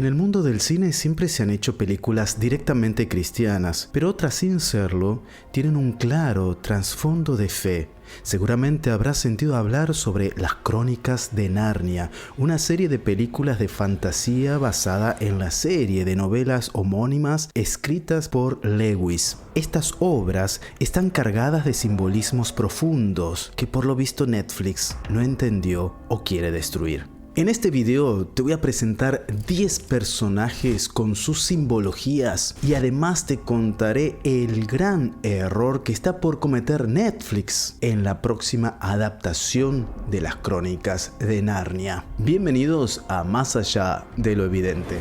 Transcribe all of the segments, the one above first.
En el mundo del cine siempre se han hecho películas directamente cristianas, pero otras sin serlo tienen un claro trasfondo de fe. Seguramente habrás sentido hablar sobre Las Crónicas de Narnia, una serie de películas de fantasía basada en la serie de novelas homónimas escritas por Lewis. Estas obras están cargadas de simbolismos profundos que por lo visto Netflix no entendió o quiere destruir. En este video te voy a presentar 10 personajes con sus simbologías y además te contaré el gran error que está por cometer Netflix en la próxima adaptación de Las Crónicas de Narnia. Bienvenidos a Más Allá de lo Evidente.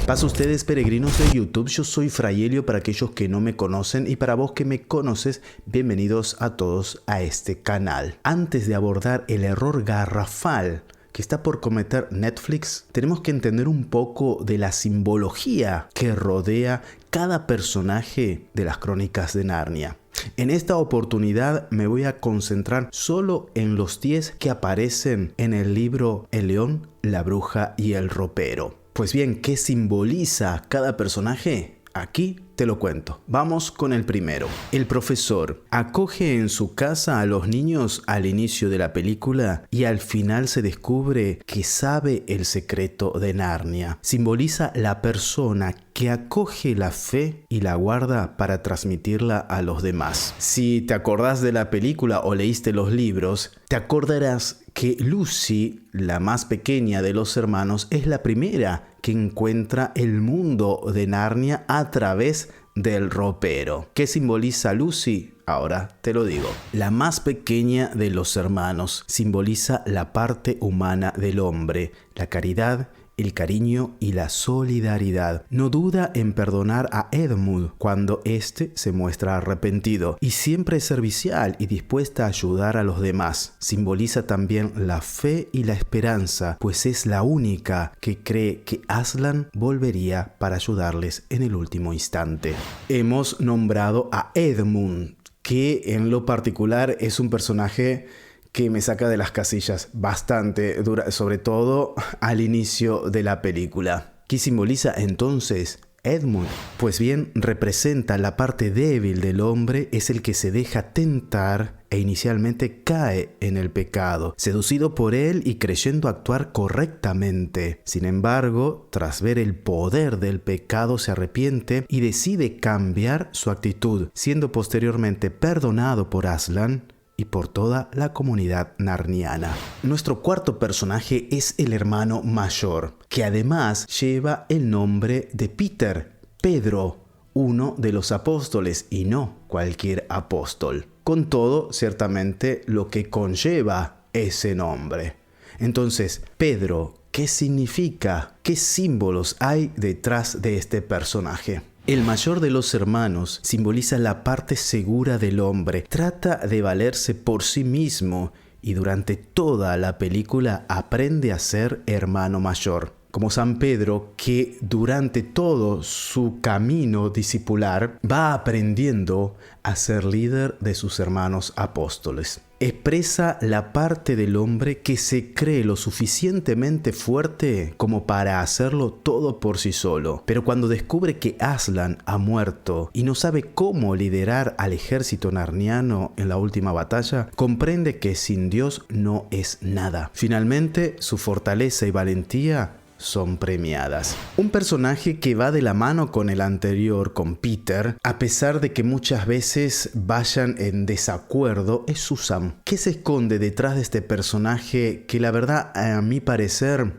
Pasa ustedes peregrinos de YouTube, yo soy Fray Helio para aquellos que no me conocen y para vos que me conoces, bienvenidos a todos a este canal. Antes de abordar el error garrafal que está por cometer Netflix, tenemos que entender un poco de la simbología que rodea cada personaje de las Crónicas de Narnia. En esta oportunidad me voy a concentrar solo en los 10 que aparecen en el libro El León, la Bruja y el Ropero. Pues bien, ¿qué simboliza cada personaje? Aquí te lo cuento. Vamos con el primero. El profesor acoge en su casa a los niños al inicio de la película y al final se descubre que sabe el secreto de Narnia. Simboliza la persona que acoge la fe y la guarda para transmitirla a los demás. Si te acordás de la película o leíste los libros, te acordarás que Lucy, la más pequeña de los hermanos, es la primera que encuentra el mundo de Narnia a través del ropero. ¿Qué simboliza Lucy? Ahora te lo digo. La más pequeña de los hermanos simboliza la parte humana del hombre, la caridad, el cariño y la solidaridad. No duda en perdonar a Edmund cuando éste se muestra arrepentido y siempre es servicial y dispuesta a ayudar a los demás. Simboliza también la fe y la esperanza, pues es la única que cree que Aslan volvería para ayudarles en el último instante. Hemos nombrado a Edmund, que en lo particular es un personaje que me saca de las casillas bastante dura, sobre todo al inicio de la película. ¿Qué simboliza entonces Edmund? Pues bien, representa la parte débil del hombre, es el que se deja tentar e inicialmente cae en el pecado, seducido por él y creyendo actuar correctamente. Sin embargo, tras ver el poder del pecado se arrepiente y decide cambiar su actitud, siendo posteriormente perdonado por Aslan y por toda la comunidad narniana. Nuestro cuarto personaje es el hermano mayor, que además lleva el nombre de Peter, Pedro, uno de los apóstoles y no cualquier apóstol. Con todo, ciertamente lo que conlleva ese nombre. Entonces, Pedro, ¿qué significa? ¿Qué símbolos hay detrás de este personaje? El mayor de los hermanos simboliza la parte segura del hombre. Trata de valerse por sí mismo y durante toda la película aprende a ser hermano mayor. Como San Pedro, que durante todo su camino discipular va aprendiendo a ser líder de sus hermanos apóstoles. Expresa la parte del hombre que se cree lo suficientemente fuerte como para hacerlo todo por sí solo. Pero cuando descubre que Aslan ha muerto y no sabe cómo liderar al ejército narniano en la última batalla, comprende que sin Dios no es nada. Finalmente, su fortaleza y valentía son premiadas. Un personaje que va de la mano con el anterior, con Peter, a pesar de que muchas veces vayan en desacuerdo, es Susan. ¿Qué se esconde detrás de este personaje que la verdad, a mi parecer,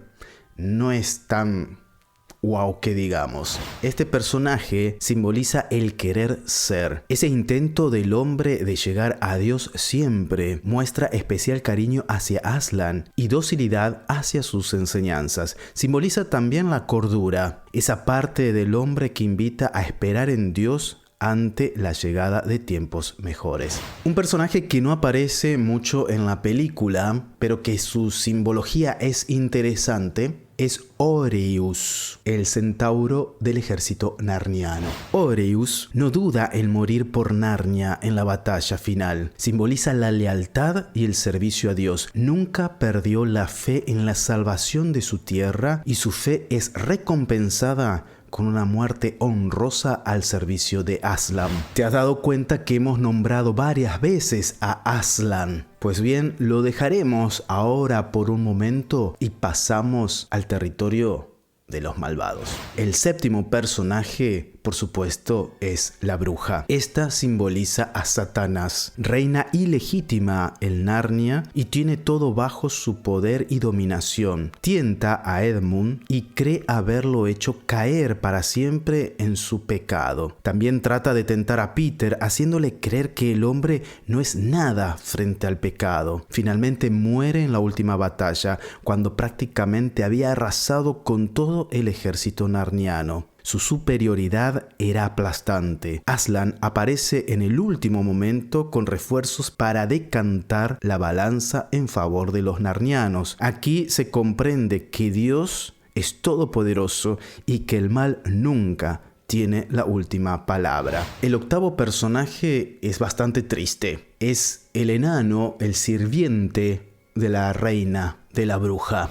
no es tan wow que digamos? Este personaje simboliza el querer ser. Ese intento del hombre de llegar a Dios siempre muestra especial cariño hacia Aslan y docilidad hacia sus enseñanzas. Simboliza también la cordura, esa parte del hombre que invita a esperar en Dios ante la llegada de tiempos mejores. Un personaje que no aparece mucho en la película, pero que su simbología es interesante, es Oreus, el centauro del ejército narniano. Oreus no duda en morir por Narnia en la batalla final. Simboliza la lealtad y el servicio a Dios. Nunca perdió la fe en la salvación de su tierra y su fe es recompensada con una muerte honrosa al servicio de Aslan. ¿Te has dado cuenta que hemos nombrado varias veces a Aslan? Pues bien, lo dejaremos ahora por un momento y pasamos al territorio de los malvados. El séptimo personaje, por supuesto, es la bruja. Esta simboliza a Satanás, reina ilegítima en Narnia y tiene todo bajo su poder y dominación. Tienta a Edmund y cree haberlo hecho caer para siempre en su pecado. También trata de tentar a Peter, haciéndole creer que el hombre no es nada frente al pecado. Finalmente muere en la última batalla, cuando prácticamente había arrasado con todo el ejército narniano. Su superioridad era aplastante. Aslan aparece en el último momento con refuerzos para decantar la balanza en favor de los narnianos. Aquí se comprende que Dios es todopoderoso y que el mal nunca tiene la última palabra. El octavo personaje es bastante triste. Es el enano, el sirviente de la reina, de la bruja.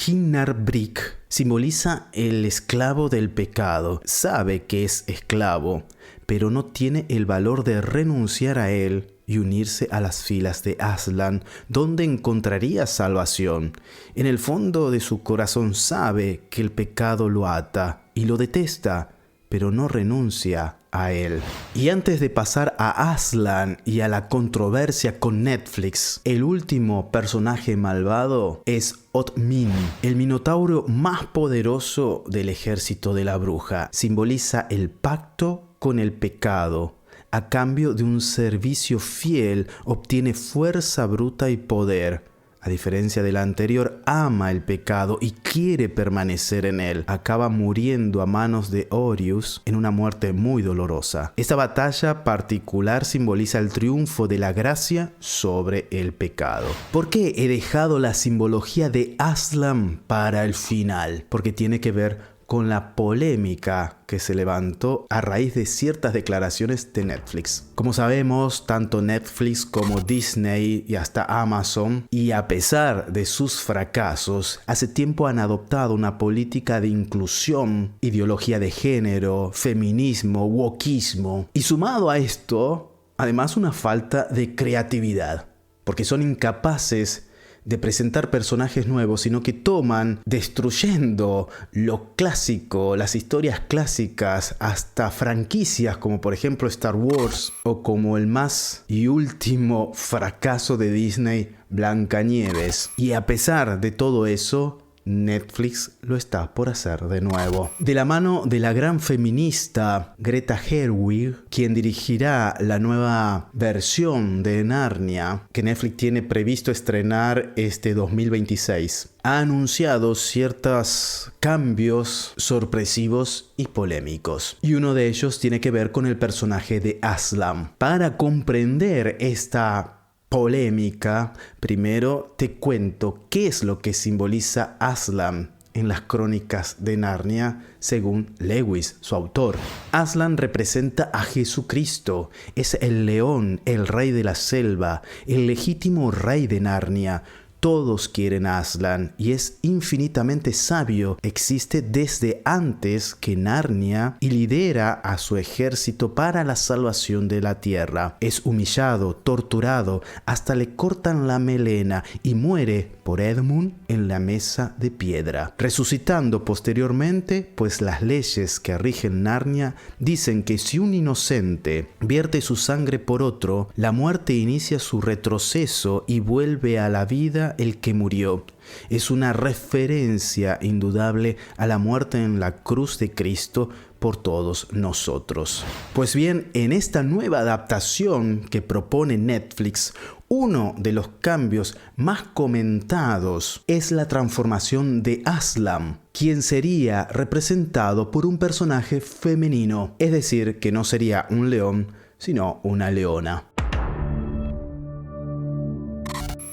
Himnar Brick simboliza el esclavo del pecado. Sabe que es esclavo, pero no tiene el valor de renunciar a él y unirse a las filas de Aslan, donde encontraría salvación. En el fondo de su corazón sabe que el pecado lo ata y lo detesta, pero no renuncia a él. Y antes de pasar a Aslan y a la controversia con Netflix, el último personaje malvado es Othmin, el minotauro más poderoso del ejército de la bruja. Simboliza el pacto con el pecado. A cambio de un servicio fiel, obtiene fuerza bruta y poder. A diferencia del anterior, ama el pecado y quiere permanecer en él. Acaba muriendo a manos de Oreus en una muerte muy dolorosa. Esta batalla particular simboliza el triunfo de la gracia sobre el pecado. ¿Por qué he dejado la simbología de Aslan para el final? Porque tiene que ver con la polémica que se levantó a raíz de ciertas declaraciones de Netflix. Como sabemos, tanto Netflix como Disney y hasta Amazon, y a pesar de sus fracasos, hace tiempo han adoptado una política de inclusión, ideología de género, feminismo, wokismo, y sumado a esto, además una falta de creatividad, porque son incapaces de presentar personajes nuevos, sino que toman, destruyendo lo clásico, las historias clásicas, hasta franquicias como por ejemplo Star Wars o como el más y último fracaso de Disney, Blancanieves. Y a pesar de todo eso, Netflix lo está por hacer de nuevo. De la mano de la gran feminista Greta Gerwig, quien dirigirá la nueva versión de Narnia, que Netflix tiene previsto estrenar este 2026, ha anunciado ciertos cambios sorpresivos y polémicos. Y uno de ellos tiene que ver con el personaje de Aslan. Para comprender esta polémica, primero te cuento qué es lo que simboliza Aslan en las crónicas de Narnia, según Lewis, su autor. Aslan representa a Jesucristo, es el león, el rey de la selva, el legítimo rey de Narnia. Todos quieren a Aslan y es infinitamente sabio. Existe desde antes que Narnia y lidera a su ejército para la salvación de la tierra. Es humillado, torturado, hasta le cortan la melena y muere por Edmund en la mesa de piedra. Resucitando posteriormente, pues las leyes que rigen Narnia dicen que si un inocente vierte su sangre por otro, la muerte inicia su retroceso y vuelve a la vida el que murió. Es una referencia indudable a la muerte en la cruz de Cristo por todos nosotros. Pues bien, en esta nueva adaptación que propone Netflix, uno de los cambios más comentados es la transformación de Aslan, quien sería representado por un personaje femenino, es decir, que no sería un león, sino una leona.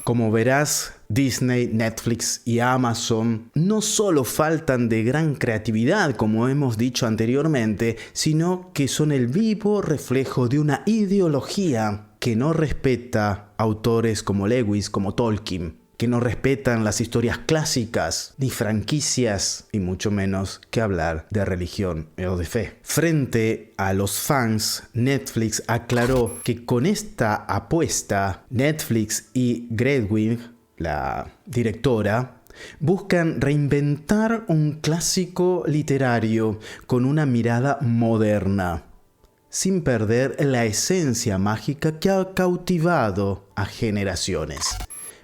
Como verás, Disney, Netflix y Amazon no solo faltan de gran creatividad, como hemos dicho anteriormente, sino que son el vivo reflejo de una ideología que no respeta autores como Lewis, como Tolkien, que no respetan las historias clásicas, ni franquicias, y mucho menos que hablar de religión o de fe. Frente a los fans, Netflix aclaró que con esta apuesta, Netflix y Gerwig, la directora, buscan reinventar un clásico literario con una mirada moderna, sin perder la esencia mágica que ha cautivado a generaciones.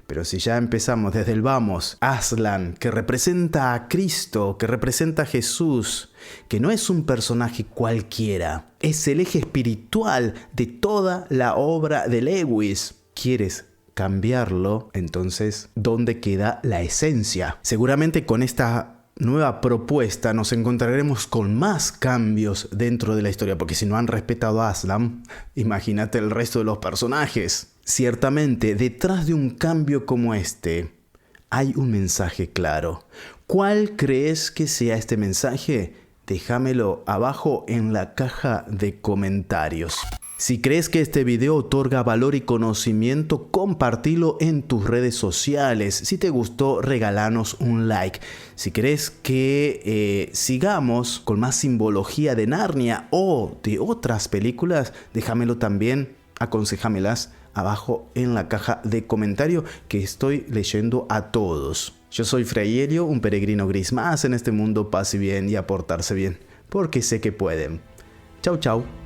Pero si ya empezamos desde el vamos, Aslan, que representa a Cristo, que representa a Jesús, que no es un personaje cualquiera, es el eje espiritual de toda la obra de Lewis. ¿Quieres cambiarlo? Entonces, ¿dónde queda la esencia? Seguramente con esta nueva propuesta nos encontraremos con más cambios dentro de la historia, porque si no han respetado a Aslan, imagínate el resto de los personajes. Ciertamente, detrás de un cambio como este, hay un mensaje claro. ¿Cuál crees que sea este mensaje? Déjamelo abajo en la caja de comentarios. Si crees que este video otorga valor y conocimiento, compartilo en tus redes sociales. Si te gustó, regálanos un like. Si crees que sigamos con más simbología de Narnia o de otras películas, déjamelo también, aconséjamelas abajo en la caja de comentarios, que estoy leyendo a todos. Yo soy Fray Helio, un peregrino gris más en este mundo. Paz y bien y aportarse bien, porque sé que pueden. Chau, chau.